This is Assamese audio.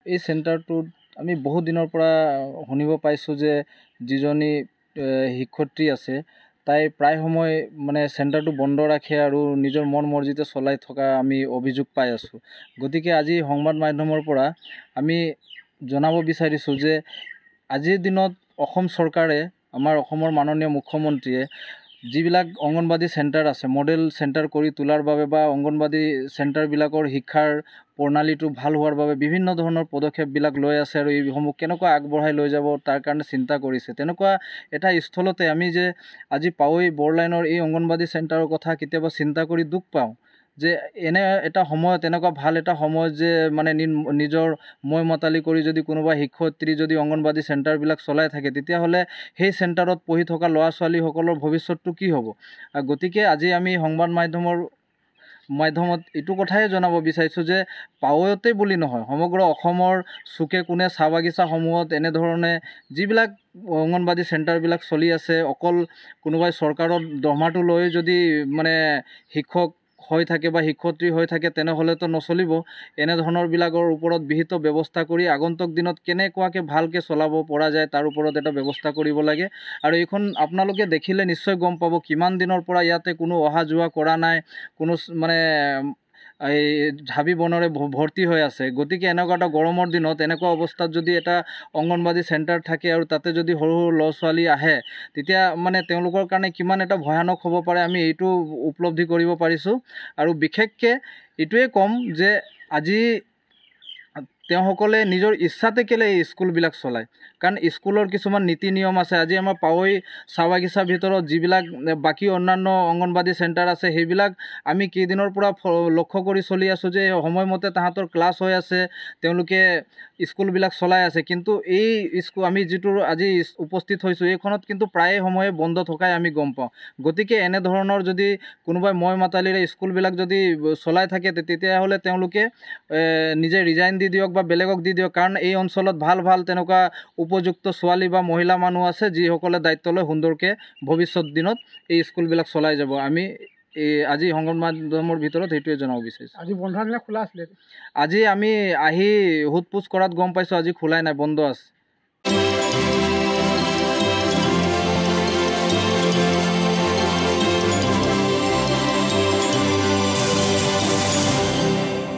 এই চেণ্টাৰটোত আমি বহু দিনৰ পৰা শুনিব পাইছোঁ যে যিজনী শিক্ষয়িত্ৰী আছে তাই প্ৰায় সময় মানে চেণ্টাৰটো বন্ধ ৰাখে আৰু নিজৰ মন মৰ্জিতে চলাই থকা আমি অভিযোগ পাই আছোঁ। গতিকে আজি সংবাদ মাধ্যমৰ পৰা আমি জনাব বিচাৰিছোঁ যে আজিৰ দিনত অসম চৰকাৰে, আমাৰ অসমৰ মাননীয় মুখ্যমন্ত্ৰীয়ে যিবিলাক অংগনবাদী চেণ্টাৰ আছে মডেল চেণ্টাৰ কৰি তোলাৰ বাবে বা অংগনবাদী চেণ্টাৰবিলাকৰ শিক্ষাৰ প্ৰণালীটো ভাল হোৱাৰ বাবে বিভিন্ন ধৰণৰ পদক্ষেপবিলাক লৈ আছে আৰু এইসমূহ কেনেকুৱা আগবঢ়াই লৈ যাব তাৰ কাৰণে চিন্তা কৰিছে। তেনেকুৱা এটা স্থলতে আমি যে আজি পাৱৈ বৰলাইনৰ এই অংগনবাদী চেণ্টাৰৰ কথা কেতিয়াবা চিন্তা কৰি দুখ পাওঁ যে এনে এটা সময়ত এনেকুৱা ভাল এটা সময় যে মানে নিজৰ মই মতালি কৰি যদি কোনোবা শিক্ষয়িত্ৰী যদি অংগনবাদী চেণ্টাৰবিলাক চলাই থাকে তেতিয়াহ'লে সেই চেণ্টাৰত পঢ়ি থকা ল'ৰা ছোৱালীসকলৰ ভৱিষ্যতটো কি হ'ব। গতিকে আজি আমি সংবাদ মাধ্যমত এইটো কথাই জনাব বিচাৰিছোঁ যে পাৱৈতে বুলি নহয়, সমগ্ৰ অসমৰ চুকে কোণে চাহ বাগিচাসমূহত এনেধৰণে যিবিলাক অংগনবাদী চেণ্টাৰবিলাক চলি আছে, অকল কোনোবাই চৰকাৰৰ দৰমহাটো লৈ যদি মানে শিক্ষক হৈ থাকে বা শিক্ষয়িত্ৰী হৈ থাকে তেনেহ'লেতো নচলিব। এনেধৰণৰবিলাকৰ ওপৰত বিহিত ব্যৱস্থা কৰি আগন্তুক দিনত কেনেকুৱাকৈ ভালকৈ চলাব পৰা যায় তাৰ ওপৰত এটা ব্যৱস্থা কৰিব লাগে। আৰু এইখন আপোনালোকে দেখিলে নিশ্চয় গম পাব কিমান দিনৰ পৰা ইয়াতে কোনো অহা যোৱা কৰা নাই, কোনো মানে এই হাবি বনৰে ভৰ্তি হৈ আছে। গতিকে এনেকুৱা এটা গৰমৰ দিনত এনেকুৱা অৱস্থাত যদি এটা অংগনবাদী চেণ্টাৰ থাকে আৰু তাতে যদি সৰু সৰু ল'ৰা ছোৱালী আহে তেতিয়া মানে তেওঁলোকৰ কাৰণে কিমান এটা ভয়ানক হ'ব পাৰে আমি এইটো উপলব্ধি কৰিব পাৰিছোঁ। আৰু বিশেষকৈ এইটোৱে ক'ম যে আজি তেওঁসকলে নিজৰ ইচ্ছাতে কেলৈ এই স্কুলবিলাক চলায়, কাৰণ স্কুলৰ কিছুমান নীতি নিয়ম আছে। আজি আমাৰ পাৱৈ চাহ বাগিচাৰ ভিতৰত যিবিলাক বাকী অন্যান্য অংগনবাদী চেণ্টাৰ আছে সেইবিলাক আমি কেইদিনৰ পৰা লক্ষ্য কৰি চলি আছোঁ যে সময়মতে তাহাঁতৰ ক্লাছ হৈ আছে, তেওঁলোকে স্কুলবিলাক চলাই আছে। কিন্তু এই স্কুল আমি যিটো আজি উপস্থিত হৈছোঁ এইখনত কিন্তু প্ৰায়ে সময়ে বন্ধ থকাই আমি গম পাওঁ। গতিকে এনেধৰণৰ যদি কোনোবাই মই মাতালিৰে স্কুলবিলাক যদি চলাই থাকে তেতিয়াহ'লে তেওঁলোকে নিজে ৰিজাইন দি দিয়ক বা বেলেগক দি দিয়ক, কাৰণ এই অঞ্চলত ভাল তেনেকুৱা উপযুক্ত ছোৱালী বা মহিলা মানুহ আছে যিসকলে দায়িত্ব লৈ সুন্দৰকৈ ভৱিষ্যত দিনত এই স্কুলবিলাক চলাই যাব। আমি আজি সংবাদ মাধ্যমৰ ভিতৰত সেইটোৱে জনাব বিচাৰিছোঁ। আজি বন্ধ দিনা খোলা আছিলে? আজি আমি আহি সোধ পোছ কৰাত গম পাইছোঁ আজি খোলাই নাই, বন্ধ আছে।